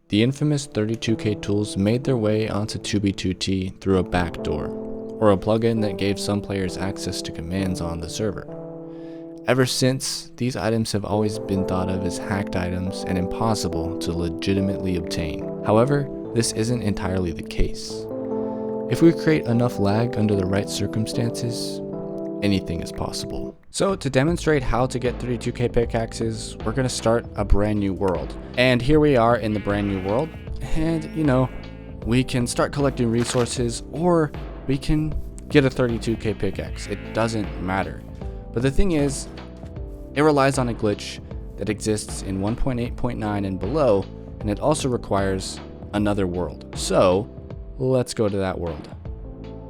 The infamous 32K tools made their way onto 2B2T through a backdoor, or a plugin that gave some players access to commands on the server. Ever since, these items have always been thought of as hacked items and impossible to legitimately obtain. However, this isn't entirely the case. If we create enough lag under the right circumstances, anything is possible. So to demonstrate how to get 32K pickaxes, we're going to start a brand new world. And here we are in the brand new world. And we can start collecting resources, or we can get a 32K pickaxe. It doesn't matter. But the thing is, it relies on a glitch that exists in 1.8.9 and below, and it also requires another world. So let's go to that world.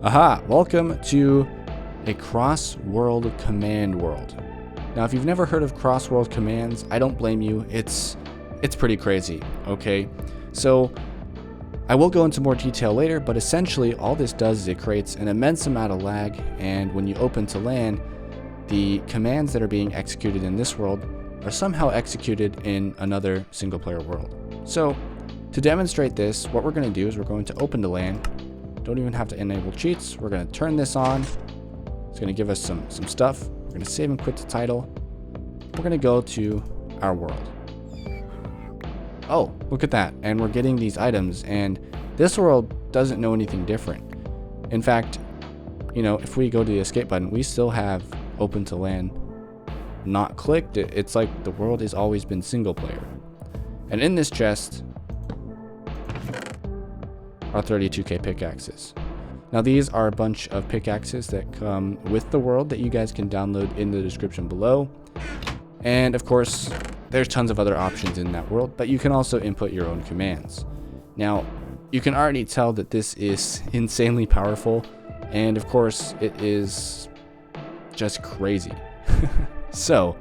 Aha, welcome to a cross-world command world. Now, if you've never heard of cross-world commands, I don't blame you. It's pretty crazy, okay? So I will go into more detail later, but essentially all this does is it creates an immense amount of lag, and when you open to LAN, the commands that are being executed in this world are somehow executed in another single-player world. So to demonstrate this, what we're going to do is we're going to open to LAN. Don't even have to enable cheats. We're going to turn this on. It's going to give us some stuff. We're going to save and quit the title. We're going to go to our world. Oh, look at that. And we're getting these items, and this world doesn't know anything different. In fact, if we go to the escape button, we still have open to LAN not clicked. It's like the world has always been single player. And in this chest are 32K pickaxes. Now these are a bunch of pickaxes that come with the world that you guys can download in the description below. And of course, there's tons of other options in that world, but you can also input your own commands. Now, you can already tell that this is insanely powerful, and of course, it is just crazy. So,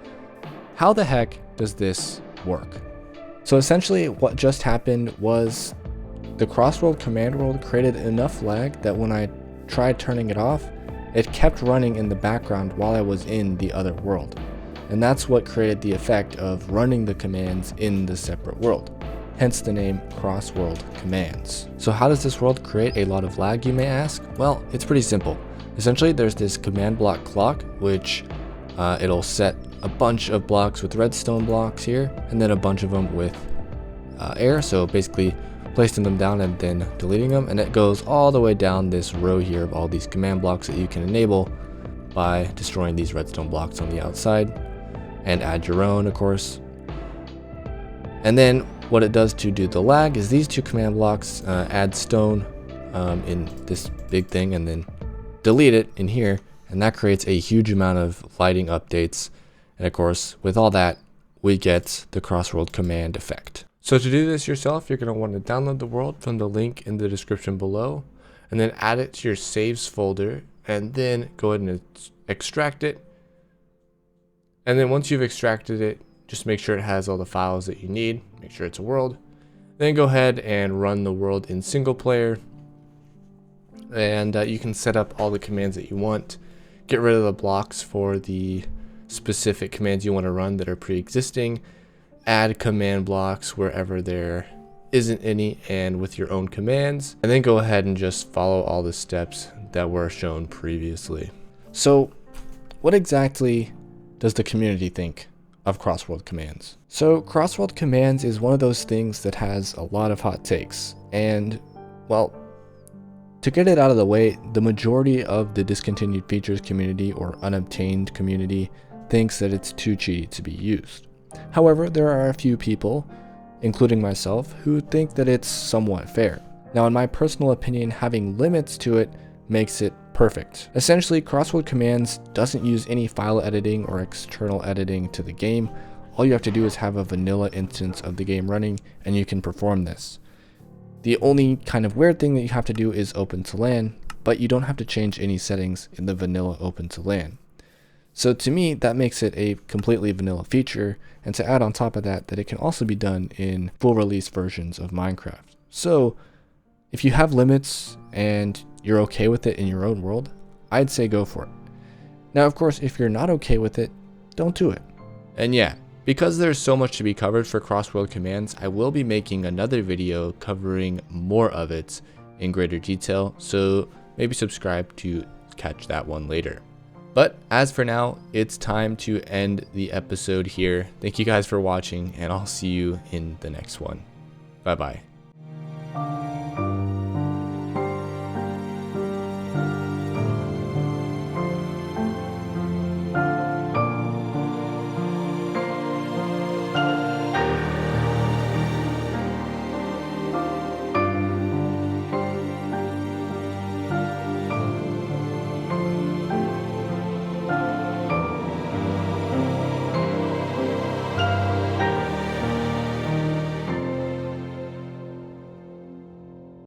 how the heck does this work? So essentially, what just happened was the cross-world command world created enough lag that when I tried turning it off, it kept running in the background while I was in the other world. And that's what created the effect of running the commands in the separate world. Hence the name cross-world commands. So how does this world create a lot of lag, you may ask? Well, it's pretty simple. Essentially, there's this command block clock, which it'll set a bunch of blocks with redstone blocks here, and then a bunch of them with air. So basically, placing them down and then deleting them, and it goes all the way down this row here of all these command blocks that you can enable by destroying these redstone blocks on the outside, and add your own, of course. And then what it does to do the lag is these two command blocks add stone in this big thing, and then delete it in here, and that creates a huge amount of lighting updates. And of course, with all that, we get the crossworld command effect. So to do this yourself, you're going to want to download the world from the link in the description below, and then add it to your saves folder, and then go ahead and extract it. And then once you've extracted it, just make sure it has all the files that you need. Make sure it's a world. Then go ahead and run the world in single player, and you can set up all the commands that you want. Get rid of the blocks for the specific commands you want to run that are pre-existing. Add command blocks wherever there isn't any, and with your own commands, and then go ahead and just follow all the steps that were shown previously. So what exactly does the community think of crossworld commands? So crossworld commands is one of those things that has a lot of hot takes, and well, to get it out of the way, the majority of the discontinued features community or unobtained community thinks that it's too cheaty to be used. However, there are a few people, including myself, who think that it's somewhat fair. Now, in my personal opinion, having limits to it makes it perfect. Essentially, crossworld commands doesn't use any file editing or external editing to the game. All you have to do is have a vanilla instance of the game running, and you can perform this. The only kind of weird thing that you have to do is open to LAN, but you don't have to change any settings in the vanilla open to LAN. So to me, that makes it a completely vanilla feature, and to add on top of that, that it can also be done in full release versions of Minecraft. So if you have limits and you're okay with it in your own world, I'd say go for it. Now, of course, if you're not okay with it, don't do it. And yeah, Because there's so much to be covered for cross-world commands, I will be making another video covering more of it in greater detail, so maybe subscribe to catch that one later. But as for now, it's time to end the episode here. Thank you guys for watching, and I'll see you in the next one. Bye bye.